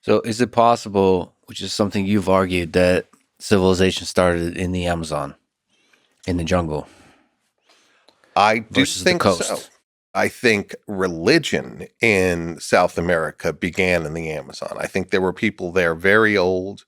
So is it possible, which is something you've argued, that civilization started in the Amazon, in the jungle, I do versus the think so. coast? I think religion in South America began in the Amazon. I think there were people there very old.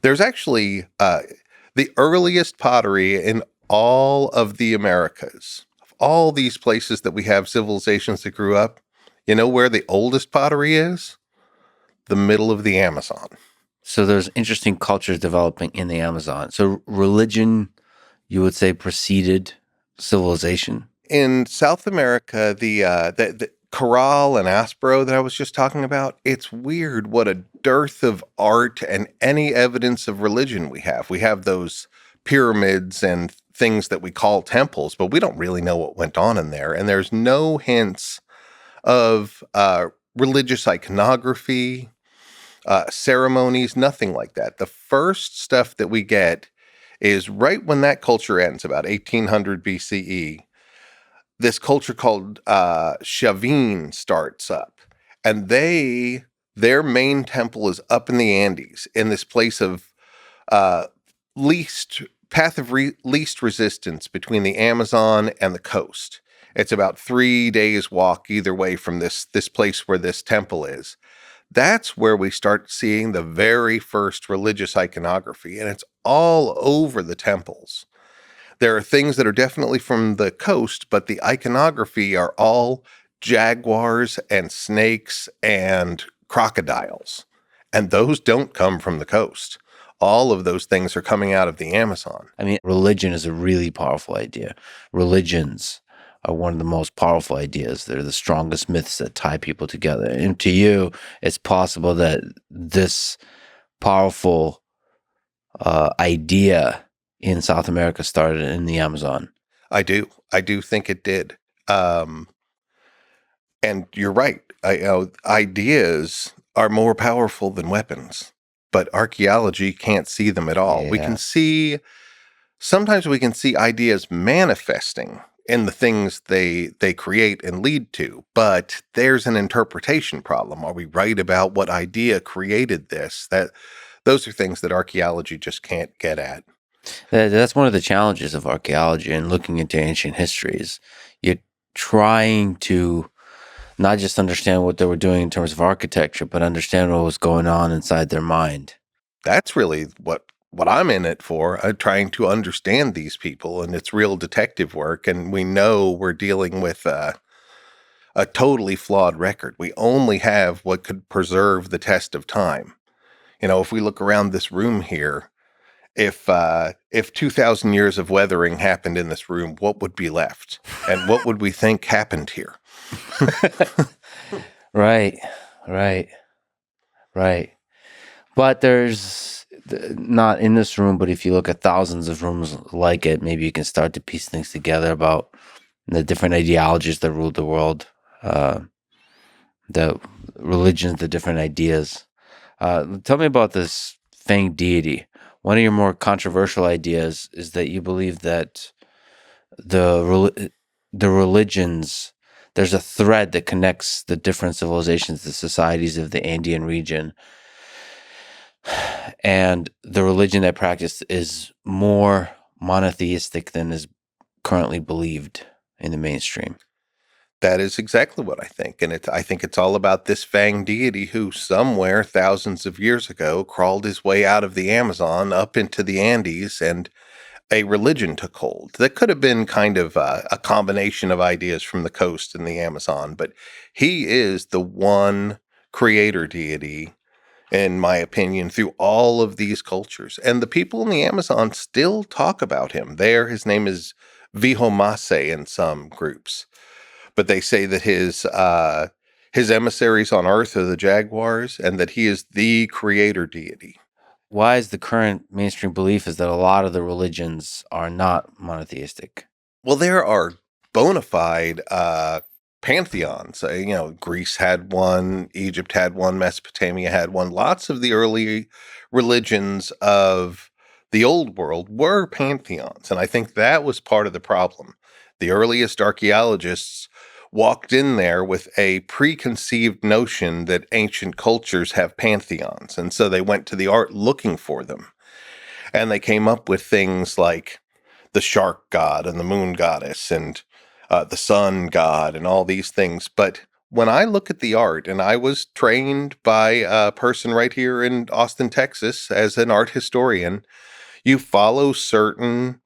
There's actually the earliest pottery in all of the Americas. Of all these places that we have civilizations that grew up, you know where the oldest pottery is? The middle of the Amazon. So there's interesting cultures developing in the Amazon. So religion, you would say, preceded civilization. In South America, the Corral and Aspro that I was just talking about, it's weird what a dearth of art and any evidence of religion we have. We have those pyramids and things that we call temples, but we don't really know what went on in there. And there's no hints of religious iconography, ceremonies, nothing like that. The first stuff that we get is right when that culture ends, about 1800 BCE. This culture called Chavin starts up, and their main temple is up in the Andes, in this place of least resistance between the Amazon and the coast. It's about 3 days walk either way from this place where this temple is. That's where we start seeing the very first religious iconography, and it's all over the temples. There are things that are definitely from the coast, but the iconography are all jaguars and snakes and crocodiles. And those don't come from the coast. All of those things are coming out of the Amazon. I mean, religion is a really powerful idea. Religions are one of the most powerful ideas. They're the strongest myths that tie people together. And to you, it's possible that this powerful idea in South America started in the Amazon. I do think it did. And you're right. Ideas are more powerful than weapons, but archaeology can't see them at all. Yeah. Sometimes we can see ideas manifesting in the things they create and lead to, but there's an interpretation problem. Are we right about what idea created this? Those are things that archaeology just can't get at. That's one of the challenges of archaeology and looking into ancient histories. You're trying to not just understand what they were doing in terms of architecture, but understand what was going on inside their mind. That's really what I'm in it for. I'm trying to understand these people, and it's real detective work. And we know we're dealing with a totally flawed record. We only have what could preserve the test of time. If we look around this room here, if 2,000 years of weathering happened in this room, what would be left? And what would we think happened here? Right. But there's not in this room, but if you look at thousands of rooms like it, maybe you can start to piece things together about the different ideologies that ruled the world, the religions, the different ideas. Tell me about this fang deity. One of your more controversial ideas is that you believe that the religions, there's a thread that connects the different civilizations, the societies of the Andean region, and the religion they practice is more monotheistic than is currently believed in the mainstream. That is exactly what I think. And I think it's all about this fang deity who somewhere thousands of years ago crawled his way out of the Amazon up into the Andes, and a religion took hold. That could have been kind of a combination of ideas from the coast and the Amazon, but he is the one creator deity, in my opinion, through all of these cultures. And the people in the Amazon still talk about him. His name is Vihomase in some groups. But they say that his emissaries on Earth are the jaguars, and that he is the creator deity. Why is the current mainstream belief is that a lot of the religions are not monotheistic? Well, there are bona fide pantheons. Greece had one, Egypt had one, Mesopotamia had one. Lots of the early religions of the old world were pantheons, and I think that was part of the problem. The earliest archaeologists walked in there with a preconceived notion that ancient cultures have pantheons. And so they went to the art looking for them. And they came up with things like the shark god and the moon goddess and the sun god and all these things. But when I look at the art, and I was trained by a person right here in Austin, Texas, as an art historian, you follow certain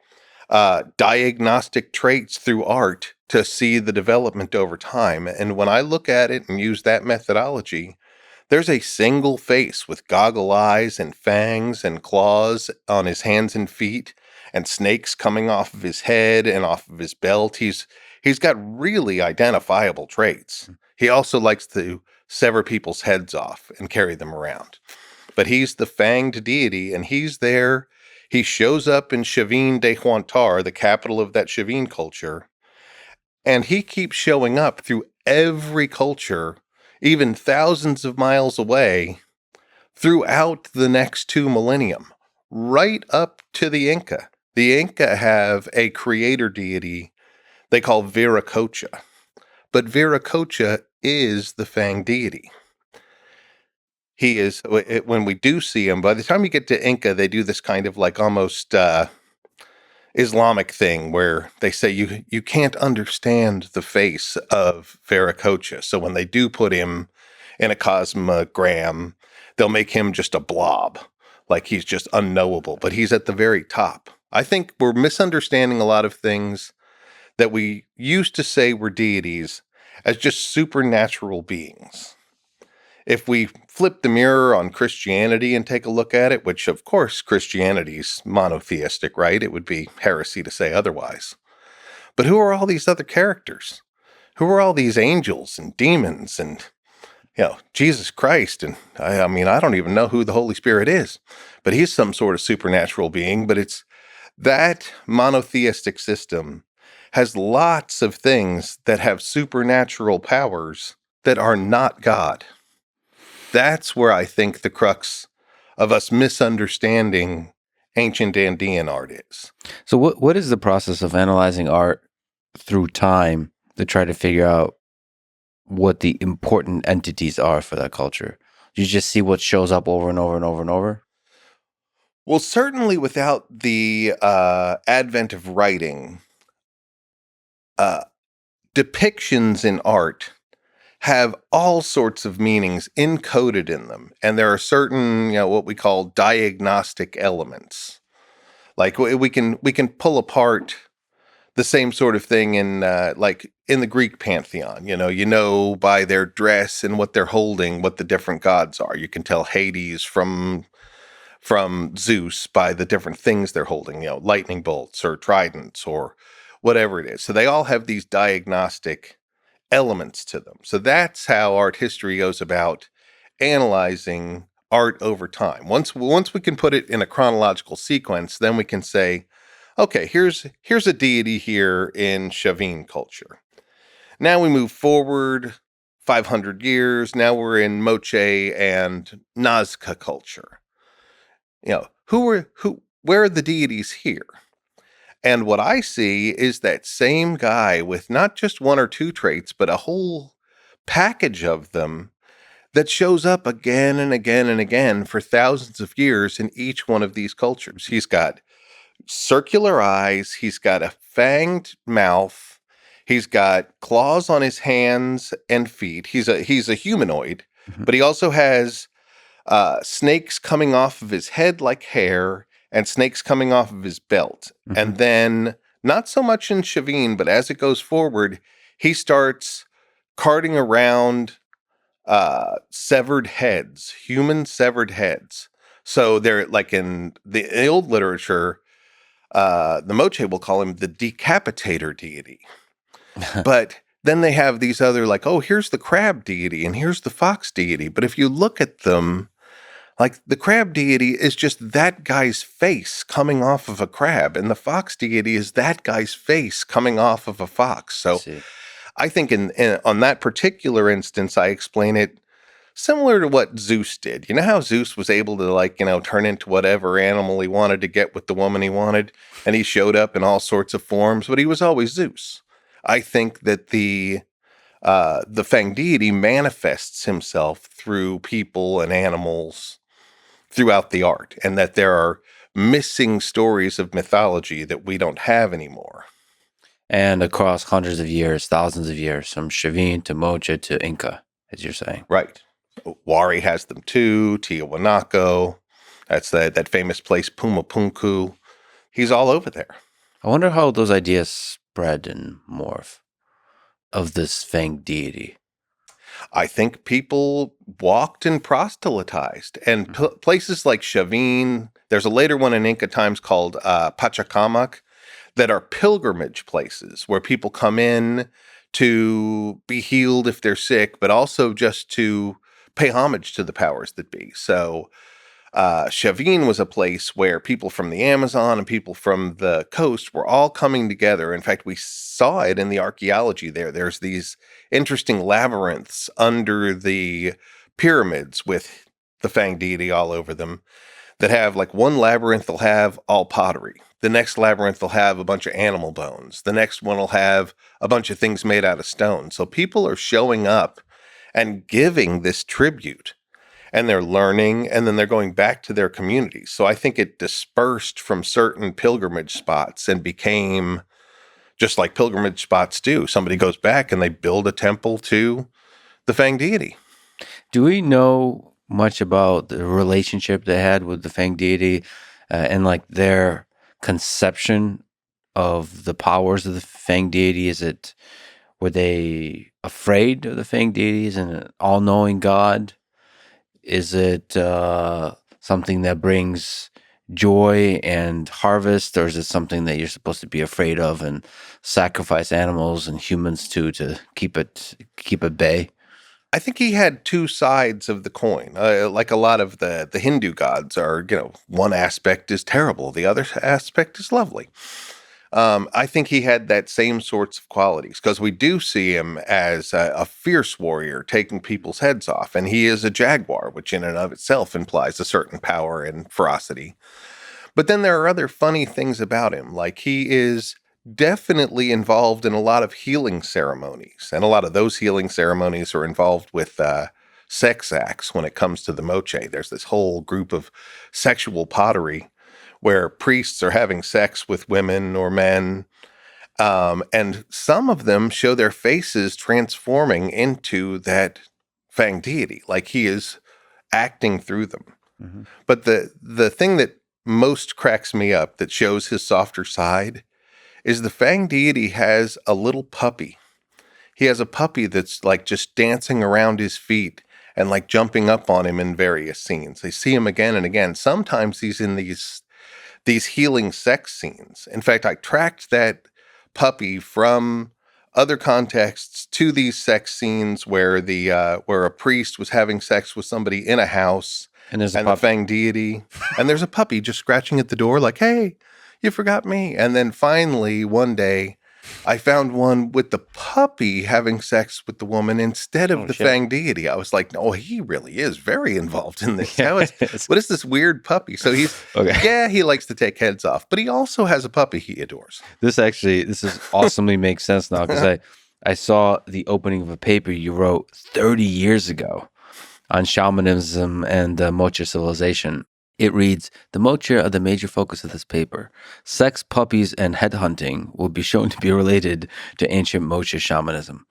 diagnostic traits through art to see the development over time. And when I look at it and use that methodology, there's a single face with goggle eyes and fangs and claws on his hands and feet and snakes coming off of his head and off of his belt. He's got really identifiable traits. He also likes to sever people's heads off and carry them around. But he's the fanged deity, and he's there. He shows up in Chavin de Huantar, the capital of that Chavin culture, and he keeps showing up through every culture, even thousands of miles away, throughout the next 2 millennium, right up to the Inca. The Inca have a creator deity they call Viracocha, but Viracocha is the fang deity. He is, when we do see him, by the time you get to Inca, they do this kind of like almost Islamic thing where they say you can't understand the face of Viracocha. So when they do put him in a cosmogram, they'll make him just a blob, like he's just unknowable, but he's at the very top. I think we're misunderstanding a lot of things that we used to say were deities as just supernatural beings. If we flip the mirror on Christianity and take a look at it, which of course Christianity's monotheistic, right? It would be heresy to say otherwise. But who are all these other characters? Who are all these angels and demons and, Jesus Christ? And I mean, I don't even know who the Holy Spirit is, but he's some sort of supernatural being. But it's that monotheistic system has lots of things that have supernatural powers that are not God. That's where I think the crux of us misunderstanding ancient Andean art is. So what is the process of analyzing art through time to try to figure out what the important entities are for that culture? You just see what shows up over and over and over and over? Well, certainly without the advent of writing, depictions in art have all sorts of meanings encoded in them. And there are certain, what we call diagnostic elements. Like we can pull apart the same sort of thing in like in the Greek pantheon. You know by their dress and what they're holding, what the different gods are. You can tell Hades from Zeus by the different things they're holding, lightning bolts or tridents or whatever it is. So they all have these diagnostic elements to them. So that's how art history goes about analyzing art over time. Once we can put it in a chronological sequence, then we can say, okay, here's a deity here in Chavin culture. Now we move forward 500 years. Now we're in Moche and Nazca culture. Where are the deities here? And what I see is that same guy with not just one or two traits, but a whole package of them that shows up again and again and again for thousands of years in each one of these cultures. He's got circular eyes. He's got a fanged mouth. He's got claws on his hands and feet. He's a humanoid, but he also has snakes coming off of his head like hair and snakes coming off of his belt. And then, not so much in Chavin, but as it goes forward, he starts carting around severed heads, human severed heads. So they're like in the old literature, the Moche will call him the decapitator deity. But then they have these other like, oh, here's the crab deity and here's the fox deity. But if you look at them, like the crab deity is just that guy's face coming off of a crab, and the fox deity is that guy's face coming off of a fox. So I think on that particular instance, I explain it similar to what Zeus did. You know how Zeus was able to turn into whatever animal he wanted to get with the woman he wanted, and he showed up in all sorts of forms, but he was always Zeus. I think that the the fang deity manifests himself through people and animals throughout the art, and that there are missing stories of mythology that we don't have anymore. And across hundreds of years, thousands of years, from Chavin to Mocha to Inca, as you're saying. Right. Wari has them too, Tiahuanaco. That's that famous place, Pumapunku. He's all over there. I wonder how those ideas spread and morph of this fang deity. I think people walked and proselytized. And places like Chavin, there's a later one in Inca times called Pachacamac, that are pilgrimage places where people come in to be healed if they're sick, but also just to pay homage to the powers that be. So Chavin was a place where people from the Amazon and people from the coast were all coming together. In fact, we saw it in the archaeology there. There's these interesting labyrinths under the pyramids with the fang deity all over them that have, like, one labyrinth will have all pottery. The next labyrinth will have a bunch of animal bones. The next one will have a bunch of things made out of stone. So people are showing up and giving this tribute, and they're learning, and then they're going back to their communities. So I think it dispersed from certain pilgrimage spots and became just like pilgrimage spots do. Somebody goes back and they build a temple to the fang deity. Do we know much about the relationship they had with the fang deity and like their conception of the powers of the fang deity? Were they afraid of the fang deity as an all-knowing god? Is it something that brings joy and harvest, or is it something that you're supposed to be afraid of and sacrifice animals and humans to keep at bay? I think he had two sides of the coin. Like a lot of the Hindu gods are, one aspect is terrible, the other aspect is lovely. I think he had that same sorts of qualities, because we do see him as a fierce warrior taking people's heads off, and he is a jaguar, which in and of itself implies a certain power and ferocity. But then there are other funny things about him, like he is definitely involved in a lot of healing ceremonies, and a lot of those healing ceremonies are involved with sex acts when it comes to the moche. There's this whole group of sexual pottery where priests are having sex with women or men, and some of them show their faces transforming into that fang deity, like he is acting through them. Mm-hmm. But the thing that most cracks me up that shows his softer side is the fang deity has a little puppy. He has a puppy that's like just dancing around his feet and like jumping up on him in various scenes. They see him again and again. Sometimes he's in these healing sex scenes. In fact, I tracked that puppy from other contexts to these sex scenes where where a priest was having sex with somebody in a house, and the fang deity, and there's a puppy just scratching at the door like, "Hey, you forgot me." And then finally one day I found one with the puppy having sex with the woman instead of the fang deity. I was like, "No, he really is very involved in this. What is this weird puppy?" So he's, yeah, he likes to take heads off, but he also has a puppy he adores. This is awesomely makes sense now, because I saw the opening of a paper you wrote 30 years ago on shamanism and the Mocha civilization. It reads, "The Mocha are the major focus of this paper. Sex, puppies, and headhunting will be shown to be related to ancient Mocha shamanism."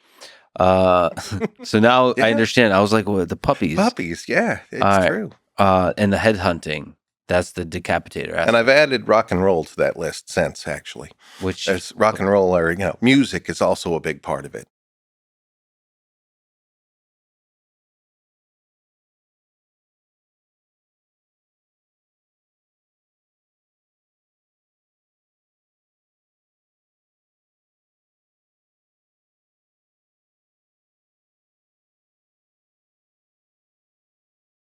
So now I understand. I was like, well, the puppies. Puppies, yeah, it's true. And the headhunting, that's the decapitator aspect. And I've added rock and roll to that list since, actually. Which rock and roll, or music is also a big part of it.